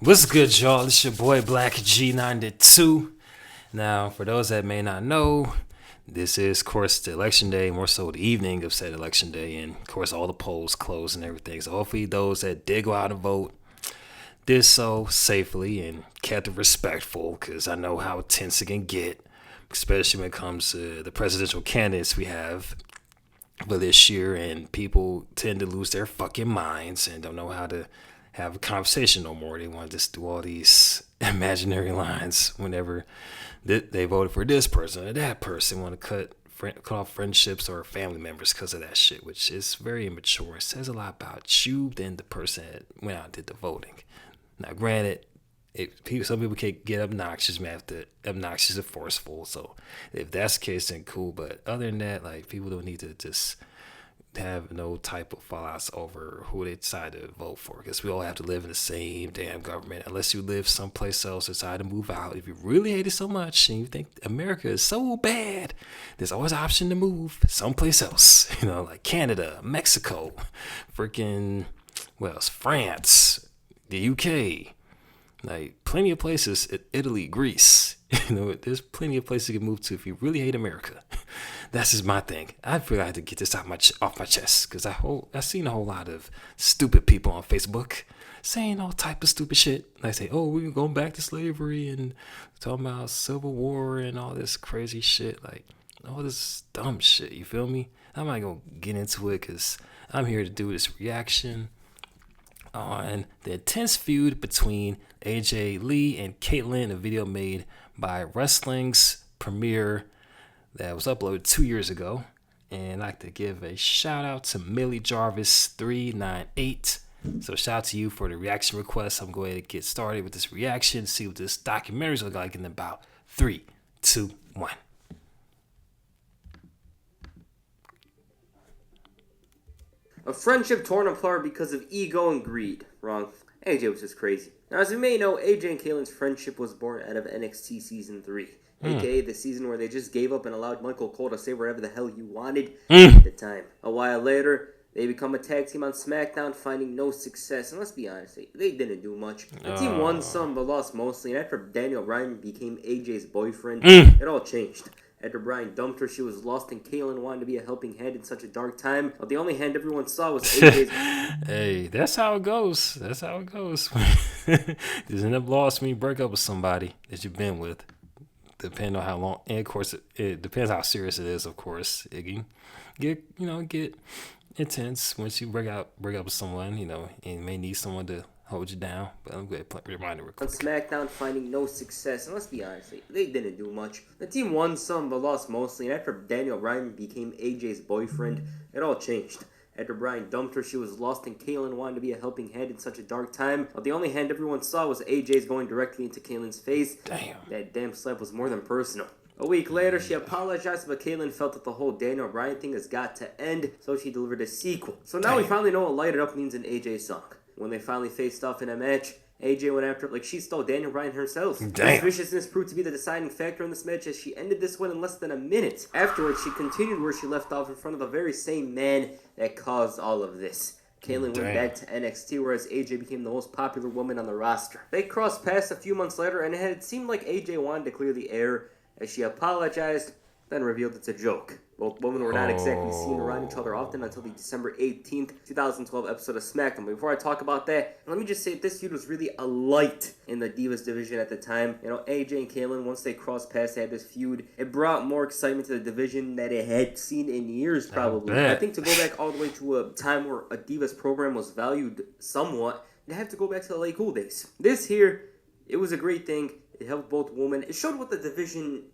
What's good, y'all? It's your boy Blak G 92. Now, for those that may not know, this is, of course, the election day, more so the evening of said election day, and of course, all the polls closed and everything. So, hopefully, those that did go out and vote did so safely and kept it respectful, because I know how tense it can get, especially when it comes to the presidential candidates we have for this year, and people tend to lose their fucking minds and don't know how to have a conversation no more. They want to just do all these imaginary lines whenever they voted for this person or that person. Want to cut off friendships or family members because of that shit, which is very immature. It says a lot about you than the person that went out and did the voting. Now, granted, some people can get obnoxious, man, obnoxious and forceful. So if that's the case, then cool. But other than that, like, people don't need to just have no type of fallouts over who they decide to vote for, because we all have to live in the same damn government unless you live someplace else, decide to move out. If you really hate it so much and you think America is so bad, there's always an option to move someplace else, like Canada, Mexico, freaking, what else, France, the UK, like plenty of places, Italy, Greece. There's plenty of places you can move to if you really hate America. That's just my thing. I feel I had to get this off my chest, because I've seen a whole lot of stupid people on Facebook saying all type of stupid shit. Like say, oh, we're going back to slavery and talking about Civil War and all this crazy shit, like all this dumb shit. You feel me? I'm not gonna get into it because I'm here to do this reaction on the intense feud between AJ Lee and Kaitlyn, a video made by Wrestling's Premiere that was uploaded 2 years ago. And I'd like to give a shout out to Millie Jarvis 398. So shout out to you for the reaction request. I'm going to get started with this reaction, see what this documentary is like in about 3, 2, 1. A friendship torn apart because of ego and greed. Wrong. AJ was just crazy. Now, as you may know, AJ and Kaitlyn's friendship was born out of NXT Season 3. AKA the season where they just gave up and allowed Michael Cole to say whatever the hell he wanted at the time. A while later, they become a tag team on SmackDown, finding no success. And let's be honest, they didn't do much. The team won some, but lost mostly. And after Daniel Bryan became AJ's boyfriend, it all changed. After Bryan dumped her, she was lost, and Kaitlyn wanted to be a helping hand in such a dark time. But the only hand everyone saw was AJ's. Hey, that's how it goes. Just end up lost when you break up with somebody that you've been with. Depending on how long, and of course, it depends how serious it is. Of course, it can get intense once you break up with someone. And you may need someone to hold you down. But I'm going to remind you. On SmackDown, finding no success, and let's be honest, they didn't do much. The team won some, but lost mostly. And after Daniel Bryan became AJ's boyfriend, it all changed. After Bryan dumped her, she was lost, and Kaitlyn wanted to be a helping hand in such a dark time. But the only hand everyone saw was AJ's going directly into Kaitlyn's face. Damn. That damn slap was more than personal. A week later, she apologized, but Kaitlyn felt that the whole Daniel Bryan thing has got to end, so she delivered a sequel. So now we finally know what Light It Up means in AJ's song. When they finally faced off in a match, AJ went after it like she stole Daniel Bryan herself. This viciousness proved to be the deciding factor in this match, as she ended this one in less than a minute. Afterwards, she continued where she left off in front of the very same man that caused all of this. Kaitlyn went back to NXT, whereas AJ became the most popular woman on the roster. They crossed paths a few months later, and it had seemed like AJ wanted to clear the air, as she apologized, then revealed it's a joke. Both women were not exactly seen around each other often until the December 18th, 2012 episode of SmackDown. But before I talk about that, let me just say this feud was really a light in the Divas division at the time. AJ and Kaitlyn, once they crossed paths, they had this feud. It brought more excitement to the division that it had seen in years, probably. I think to go back all the way to a time where a Divas program was valued somewhat, you have to go back to the late cool days. This here, it was a great thing. It helped both women. It showed what the division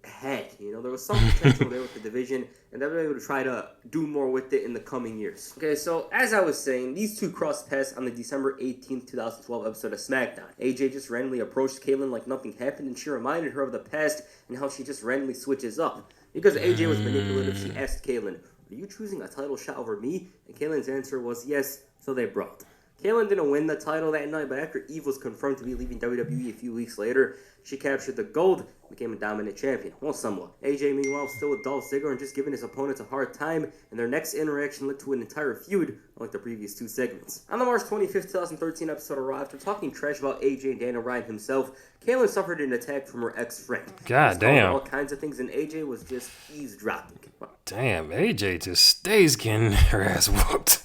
had. There was some potential there with the division, and they were able to try to do more with it in the coming years. Okay, so as I was saying, these two crossed paths on the December 18th, 2012 episode of SmackDown. AJ just randomly approached Kaitlyn like nothing happened, and she reminded her of the past and how she just randomly switches up. Because AJ was manipulative, she asked Kaitlyn, "Are you choosing a title shot over me?" And Kaitlyn's answer was yes, so they brought. Kaitlyn didn't win the title that night, but after Eve was confirmed to be leaving WWE a few weeks later, she captured the gold and became a dominant champion. Well, somewhat. AJ, meanwhile, was still with Dolph Ziggler and just giving his opponents a hard time, and their next interaction led to an entire feud, unlike the previous two segments. On the March 25th, 2013 episode of Raw, after talking trash about AJ and Daniel Bryan himself, Kaitlyn suffered an attack from her ex-friend. God damn. All kinds of things, and AJ was just eavesdropping. Damn, AJ just stays getting her ass whooped.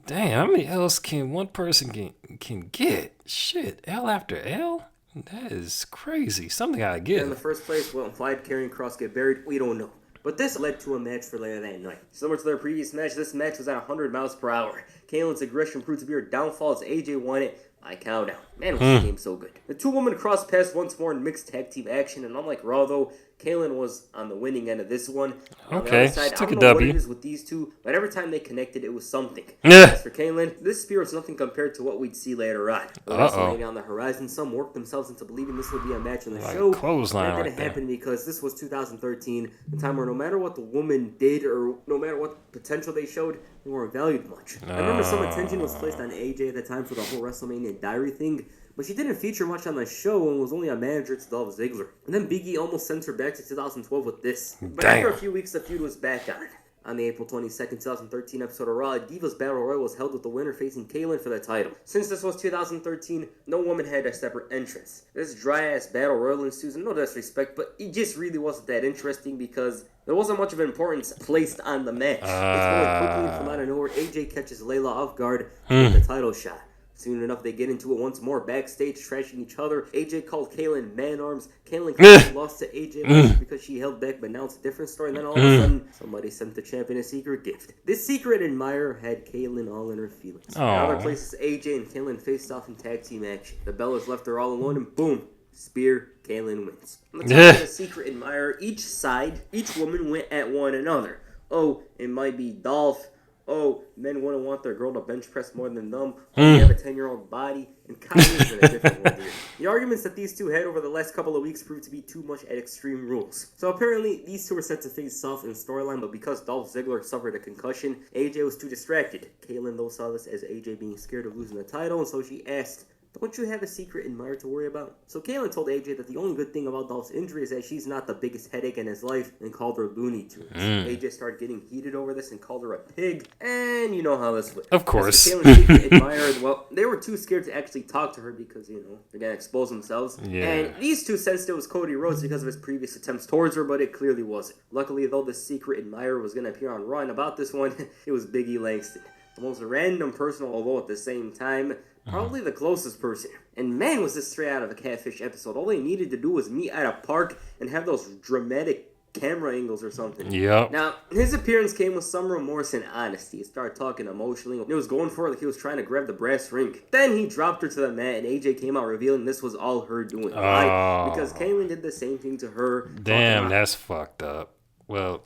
Damn, how many L's can one person can get? Shit, L after L? That is crazy. Something I get. In the first place, well, why did Karrion Kross get buried? We don't know. But this led to a match for later that night. Similar to their previous match, this match was at 100 miles per hour. Kaitlyn's aggression proved to be her downfall as AJ won it by countdown. Man, was this game so good. The two women crossed paths once more in mixed tag team action, and unlike Raw, though, Kaitlyn was on the winning end of this one. Okay, side, she took a I don't know W. what it is with these two, but every time they connected, it was something. Yeah. As for Kaitlyn, this spear was nothing compared to what we'd see later on. With WrestleMania on the horizon, some worked themselves into believing this would be a match on the show. Clothesline that didn't happen because this was 2013, the time where no matter what the woman did or no matter what potential they showed, they weren't valued much. I remember some attention was placed on AJ at the time for the whole WrestleMania diary thing, but she didn't feature much on the show and was only a manager to Dolph Ziggler. And then Big E almost sent her back to 2012 with this. But after a few weeks, the feud was back on. On the April 22nd, 2013 episode of Raw, a Divas Battle Royal was held with the winner facing Kaitlyn for the title. Since this was 2013, no woman had a separate entrance. This dry-ass Battle Royal ensues, and no disrespect, but it just really wasn't that interesting because there wasn't much of importance placed on the match. It's going quickly and from out of nowhere, AJ catches Layla off guard with the title shot. Soon enough, they get into it once more backstage, trashing each other. AJ called Kaitlyn man-arms. Kaitlyn lost to AJ because she held back, but now it's a different story. And then all of a sudden, somebody sent the champion a secret gift. This secret admirer had Kaitlyn all in her feelings. In other places, AJ and Kaitlyn faced off in tag team action. The Bellas left her all alone, and boom, spear, Kaitlyn wins. On the top of the secret admirer, each woman went at one another. Oh, it might be Dolph. Oh, men wouldn't want their girl to bench press more than them. Oh, you have a 10-year-old body. And Kylie's in a different one here. The arguments that these two had over the last couple of weeks proved to be too much at Extreme Rules. So apparently, these two were set to face off in storyline, but because Dolph Ziggler suffered a concussion, AJ was too distracted. Kaitlyn, though, saw this as AJ being scared of losing the title, and so she asked, "Don't you have a secret admirer to worry about?" So Kaitlyn told AJ that the only good thing about Dolph's injury is that she's not the biggest headache in his life and called her Looney Tunes. AJ started getting heated over this and called her a pig, and you know how this went. Of course. Kaitlyn's secret admirer, well, they were too scared to actually talk to her because, you know, they're going to expose themselves. Yeah. And these two sensed it was Cody Rhodes because of his previous attempts towards her, but it clearly wasn't. Luckily, though, the secret admirer was going to appear on Raw, and about this one, it was Big E Langston. The most random person, although at the same time, probably the closest person. And man, was this straight out of a Catfish episode. All they needed to do was meet at a park and have those dramatic camera angles or something. Yep. Now, his appearance came with some remorse and honesty. He started talking emotionally. He was going for it like he was trying to grab the brass ring. Then he dropped her to the mat, and AJ came out revealing this was all her doing. Why? Because Kaitlyn did the same thing to her. Damn, that's fucked up. Well,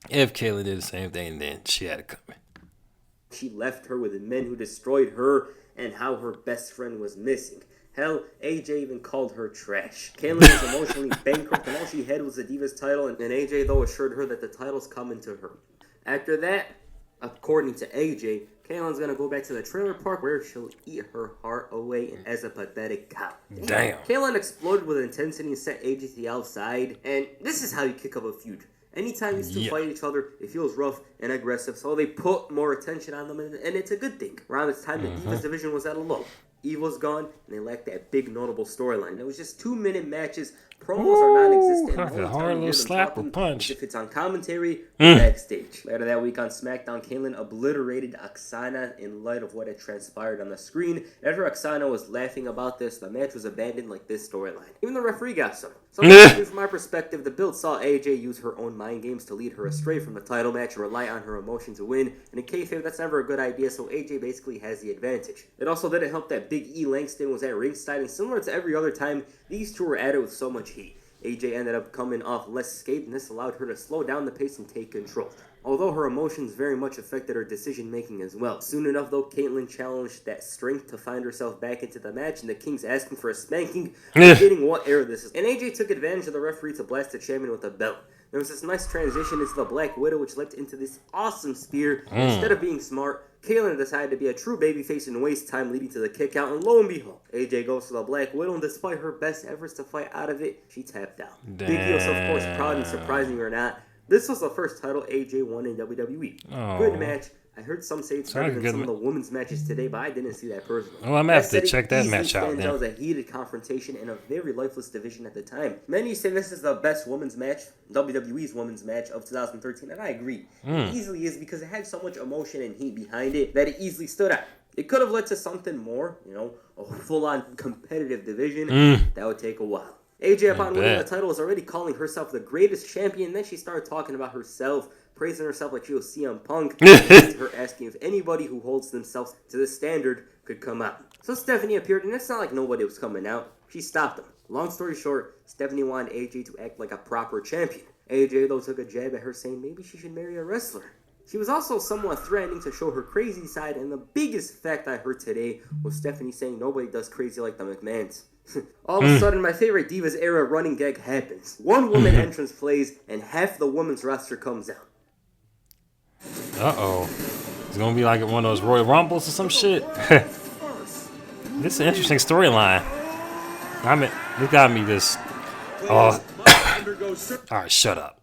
if Kaitlyn did the same thing, then she had it coming. She left her with men who destroyed her and how her best friend was missing. Hell, AJ even called her trash. Kaitlyn was emotionally bankrupt, and all she had was the Divas title, and AJ, though, assured her that the title's coming to her. After that, according to AJ, Kaitlyn's going to go back to the trailer park where she'll eat her heart away as a pathetic cow. Damn. Kaitlyn exploded with intensity and sent AJ to the outside, and this is how you kick up a feud. Anytime these two fight each other, it feels rough and aggressive, so they put more attention on them, and it's a good thing. Around this time, the Divas division was at a low. Eve was gone, and they lacked that big, notable storyline. It was just 2-minute matches. Promos are non-existent. Like a hard little slap or punch. If it's on commentary, backstage. Later that week on SmackDown, Kaitlyn obliterated Oksana in light of what had transpired on the screen. After Oksana was laughing about this, the match was abandoned like this storyline. Even the referee got some. So from my perspective, the build saw AJ use her own mind games to lead her astray from the title match and rely on her emotion to win. And in kayfabe, that's never a good idea, so AJ basically has the advantage. It also didn't help that Big E Langston was at ringside, and similar to every other time, these two were at it with so much heat. AJ ended up coming off less scathed, and this allowed her to slow down the pace and take control. Although her emotions very much affected her decision-making as well. Soon enough, though, Kaitlyn challenged that strength to find herself back into the match, and the King's asking for a spanking, forgetting what era this is. And AJ took advantage of the referee to blast the champion with a belt. There was this nice transition into the Black Widow, which led into this awesome spear. Instead of being smart, Kaitlyn decided to be a true babyface and waste time, leading to the kick out, and lo and behold, AJ goes to the Black Widow, and despite her best efforts to fight out of it, she tapped out. Damn. Big E was, of course, proud and surprising or not. This was the first title AJ won in WWE. Oh. Good match. I heard some say it's better than some of the women's matches today, but I didn't see that personally. Well, I'm going to have to check that match out then. That was a heated confrontation in a very lifeless division at the time. Many say this is the best women's match, WWE's women's match of 2013, and I agree. It easily is because it had so much emotion and heat behind it that it easily stood out. It could have led to something more, a full-on competitive division. That would take a while. AJ, upon winning the title, was already calling herself the greatest champion. Then she started talking about herself, praising herself like she was CM Punk. Her asking if anybody who holds themselves to this standard could come out. So Stephanie appeared, and it's not like nobody was coming out. She stopped them. Long story short, Stephanie wanted AJ to act like a proper champion. AJ, though, took a jab at her, saying maybe she should marry a wrestler. She was also somewhat threatening to show her crazy side, and the biggest fact I heard today was Stephanie saying nobody does crazy like the McMahons. All of a sudden, my favorite Divas era running gag happens. One woman entrance plays, and half the women's roster comes out. Uh-oh. It's going to be like one of those Royal Rumbles or some shit. This is an interesting storyline. This got me this. All right, shut up.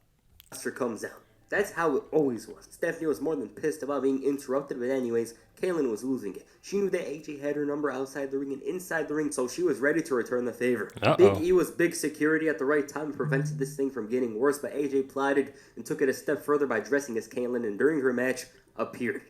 Roster comes out. That's how it always was. Stephanie was more than pissed about being interrupted, but anyways, Kaitlyn was losing it. She knew that AJ had her number outside the ring and inside the ring, so she was ready to return the favor. Big E was big security at the right time and prevented this thing from getting worse, but AJ plotted and took it a step further by dressing as Kaitlyn, and during her match, appeared.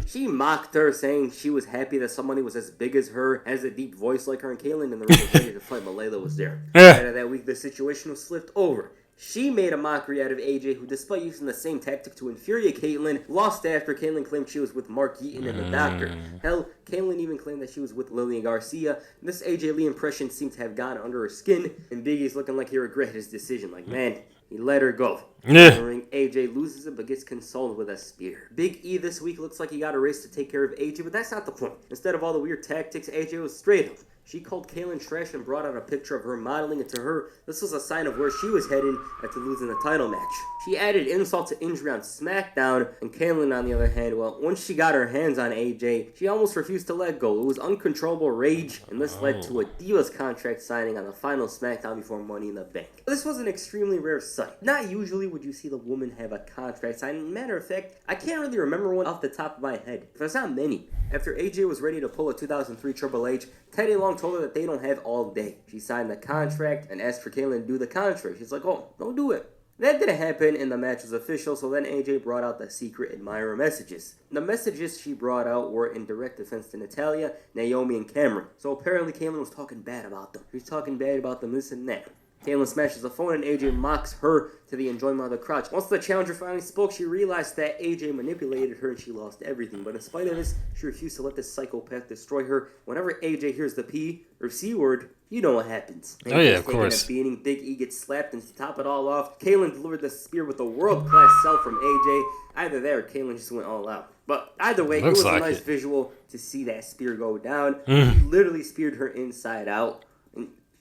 She mocked her, saying she was happy that somebody was as big as her, has a deep voice like her, and Kaitlyn in the ring was ready to fight, but Layla was there. Later that week, the situation was flipped over. She made a mockery out of AJ, who, despite using the same tactic to infuriate Kaitlyn, lost after Kaitlyn claimed she was with Mark Eaton and the Doctor. Hell, Kaitlyn even claimed that she was with Lillian Garcia. This AJ Lee impression seemed to have gone under her skin, and Big E's looking like he regretted his decision. Like, man, he let her go. In the ring, AJ loses it but gets consoled with a spear. Big E this week looks like he got a race to take care of AJ, but that's not the point. Instead of all the weird tactics, AJ was straight up. She called Kaitlyn trash and brought out a picture of her modeling, and to her, this was a sign of where she was heading after losing the title match. She added insult to injury on SmackDown, and Kaitlyn, on the other hand, well, once she got her hands on AJ, she almost refused to let go. It was uncontrollable rage, and this led to a Divas contract signing on the final SmackDown before Money in the Bank. This was an extremely rare sight. Not usually would you see the woman have a contract signing. Matter of fact, I can't really remember one off the top of my head. There's not many. After AJ was ready to pull a 2003 Triple H, Teddy Long told her that they don't have all day. She signed the contract and asked for Kaitlyn to do the contrary. She's like, oh, don't do it. That didn't happen, and the match was official, so then AJ brought out the secret admirer messages. The messages she brought out were in direct defense to Natalya, Naomi, and Cameron. So apparently Kaitlyn was talking bad about them. She's talking bad about them, this and that. Kaitlyn smashes the phone, and AJ mocks her to the enjoyment of the crowd. Once the challenger finally spoke, she realized that AJ manipulated her and she lost everything. But in spite of this, she refused to let this psychopath destroy her. Whenever AJ hears the P or C word, you know what happens. Of course. Beating, Big E gets slapped, and to top it all off, Kaitlyn delivered the spear with a world-class sell from AJ. Either that or Kaitlyn just went all out. But either way, it was a nice visual to see that spear go down. He literally speared her inside out.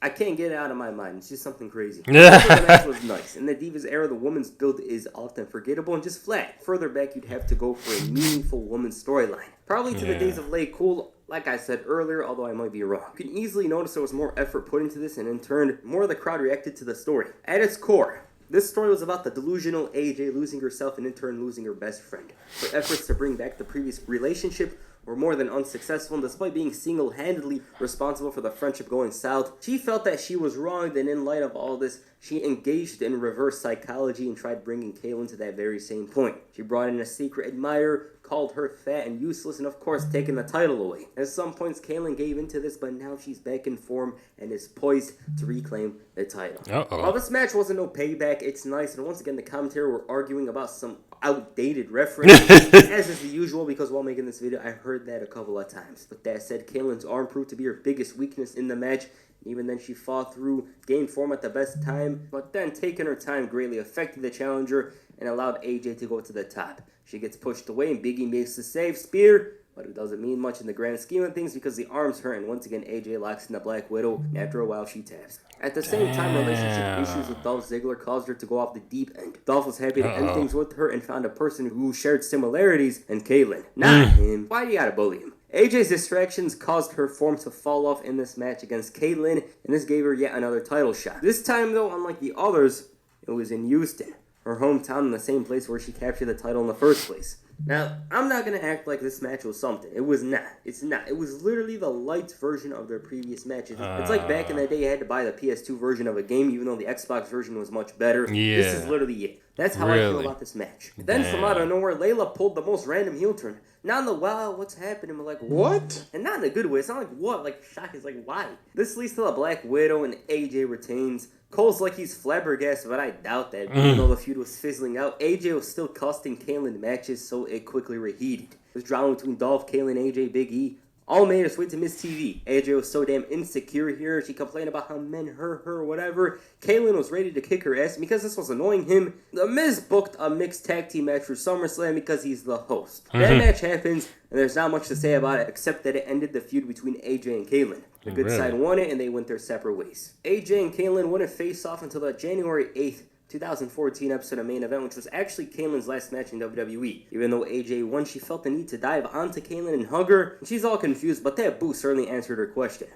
I can't get it out of my mind. It's just something crazy. The match was nice. In the Divas era, the woman's build is often forgettable and just flat. Further back, you'd have to go for a meaningful woman's storyline. Probably to the days of Lay Cool, like I said earlier, although I might be wrong. You can easily notice there was more effort put into this, and in turn, more of the crowd reacted to the story. At its core, this story was about the delusional AJ losing herself and in turn losing her best friend. Her efforts to bring back the previous relationship were more than unsuccessful, and despite being single-handedly responsible for the friendship going south, she felt that she was wronged, and in light of all this, she engaged in reverse psychology and tried bringing Kaitlyn to that very same point. She brought in a secret admirer, called her fat and useless, and of course taken the title away. At some points, Kaitlyn gave into this, but now she's back in form and is poised to reclaim the title. While this match wasn't no payback, it's nice, and once again the commentary were arguing about some outdated reference, as is the usual, because while making this video, I heard that a couple of times. With that said, Kaitlyn's arm proved to be her biggest weakness in the match. Even then, she fought through, gained form at the best time, but then taking her time greatly affected the challenger and allowed AJ to go to the top. She gets pushed away, and Big E makes the save spear, but it doesn't mean much in the grand scheme of things because the arms hurt, and once again AJ locks in the Black Widow, and after a while she taps. At the same time, relationship issues with Dolph Ziggler caused her to go off the deep end. Dolph was happy to end things with her and found a person who shared similarities in Kaitlyn. Not him. Why do you gotta bully him? AJ's distractions caused her form to fall off in this match against Kaitlyn, and this gave her yet another title shot. This time though, unlike the others, it was in Houston, her hometown, in the same place where she captured the title in the first place. Now, I'm not going to act like this match was something. It was not. It's not. It was literally the light version of their previous matches. It's like back in the day you had to buy the PS2 version of a game, even though the Xbox version was much better. Yeah. This is literally it. That's how I feel about this match. Then from out of nowhere, Layla pulled the most random heel turn. Not in the, wow, what's happening? But like, what? And not in a good way. It's not like, what? Like, shock is like, why? This leads to the Black Widow, and AJ retains. Cole's like he's flabbergasted, but I doubt that. Even though the feud was fizzling out, AJ was still costing Kaitlyn matches, so it quickly reheated. This drama between Dolph, Kaitlyn, AJ, Big E all made its way to Miss TV. AJ was so damn insecure here. She complained about how men hurt her, whatever. Kaitlyn was ready to kick her ass because this was annoying him. The Miz booked a mixed tag team match for SummerSlam because he's the host. That match happens, and there's not much to say about it except that it ended the feud between AJ and Kaitlyn. The good side won it, and they went their separate ways. AJ and Kaitlyn wouldn't face off until the January 8th, 2014 episode of Main Event, which was actually Kaitlyn's last match in WWE. Even though AJ won, she felt the need to dive onto Kaitlyn and hug her. She's all confused, but that boo certainly answered her question.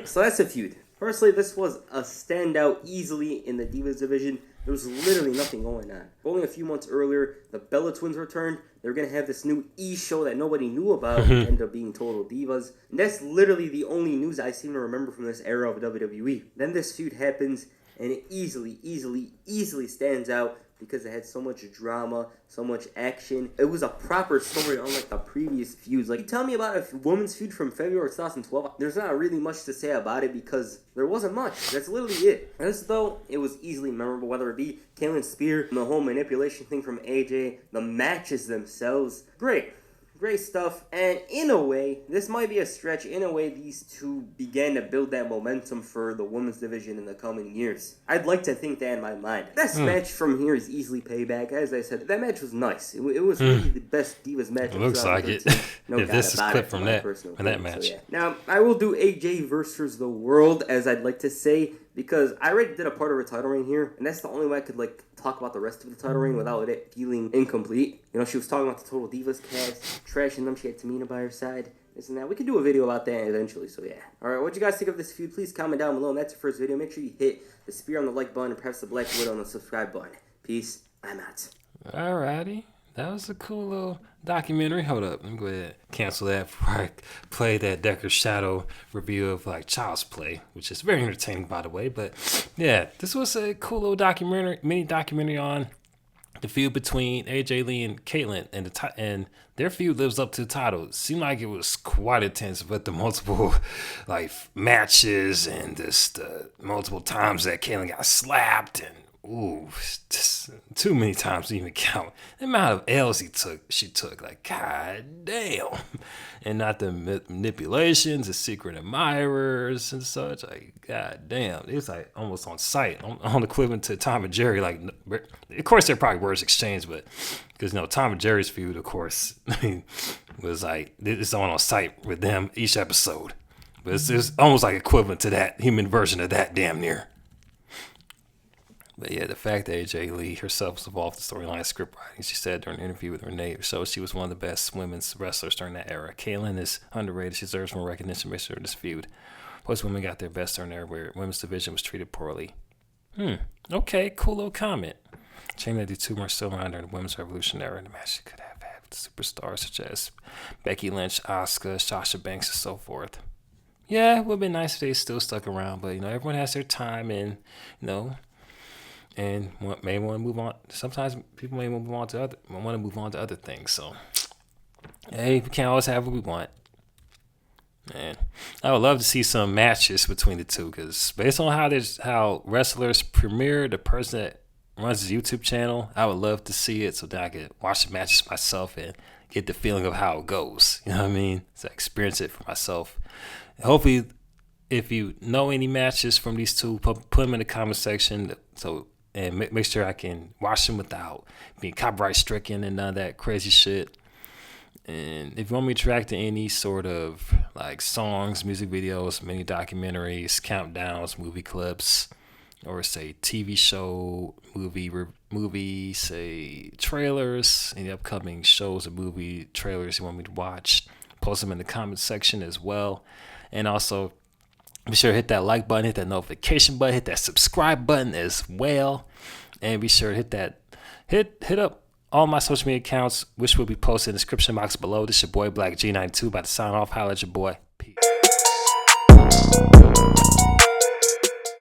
So that's a feud. Personally, this was a standout easily in the Divas division. There was literally nothing going on. Only a few months earlier, the Bella Twins returned. They were going to have this new E-show that nobody knew about, and ended up being Total Divas. And that's literally the only news I seem to remember from this era of WWE. Then this feud happens, and it easily stands out because it had so much drama, so much action. It was a proper story, unlike the previous feuds. Like, you tell me about a women's feud from February 2012, there's not really much to say about it because there wasn't much. That's literally it. This, though, it was easily memorable, whether it be Kaitlyn's spear, the whole manipulation thing from AJ, the matches themselves. Great stuff, and in a way, this might be a stretch. In a way, these two began to build that momentum for the women's division in the coming years. I'd like to think that in my mind. Best match from here is easily Payback. As I said, that match was nice. It was really the best Divas match. It looks like it. No if this is clip from that match. So, yeah. Now, I will do AJ versus the World, as I'd like to say, because I already did a part of her title reign here, and that's the only way I could talk about the rest of the title reign without it feeling incomplete. You know, she was talking about the Total Divas cast, trashing them. She had Tamina by her side, this and that. We could do a video about that eventually, so yeah. Alright, what you guys think of this feud? Please comment down below, and that's the first video. Make sure you hit the spear on the like button and press the Black Widow on the subscribe button. Peace. I'm out. Alrighty. That was a cool little documentary. Hold up. Let me go ahead and cancel that before I play that Decker Shadow review of Child's Play, which is very entertaining, by the way. But yeah, this was a cool little mini documentary on the feud between AJ Lee and Kaitlyn, and their feud lives up to the title. It seemed like it was quite intense, but the multiple matches and just multiple times that Kaitlyn got slapped and just too many times to even count. The amount of L's she took, god damn. And not the manipulations, the secret admirers and such, god damn. It was almost on sight, on equivalent to Tom and Jerry. Of course there probably words exchanged, but because Tom and Jerry's feud, of course, was it's on sight with them each episode. But it's almost equivalent to that human version of that, damn near. But yeah, the fact that AJ Lee herself was involved in storyline script writing, she said during an interview with Renee, so she was one of the best women's wrestlers during that era. Kaitlyn is underrated. She deserves more recognition based on this feud. Most women got their best during there where women's division was treated poorly. Okay, cool little comment. Chain that the two were still around during the women's revolution era. The match she could have had with superstars such as Becky Lynch, Asuka, Sasha Banks, and so forth. Yeah, it would have been nice if they still stuck around, but everyone has their time, and and may want to move on. Sometimes people may want to move on to other things. So, hey, we can't always have what we want. And I would love to see some matches between the two, because based on how wrestlers premiere, the person that runs his YouTube channel, I would love to see it so that I could watch the matches myself and get the feeling of how it goes. You know what I mean? So I experience it for myself. Hopefully, if you know any matches from these two, put them in the comment section. And make sure I can watch them without being copyright stricken and none of that crazy shit. And if you want me to react to any sort of like songs, music videos, mini documentaries, countdowns, movie clips, or say TV show, movie, say trailers, any upcoming shows or movie trailers you want me to watch, post them in the comment section as well. And also be sure to hit that like button, hit that notification button, hit that subscribe button as well. And be sure to hit up all my social media accounts, which will be posted in the description box below. This is your boy Blak G92, about to sign off. Holla at your boy.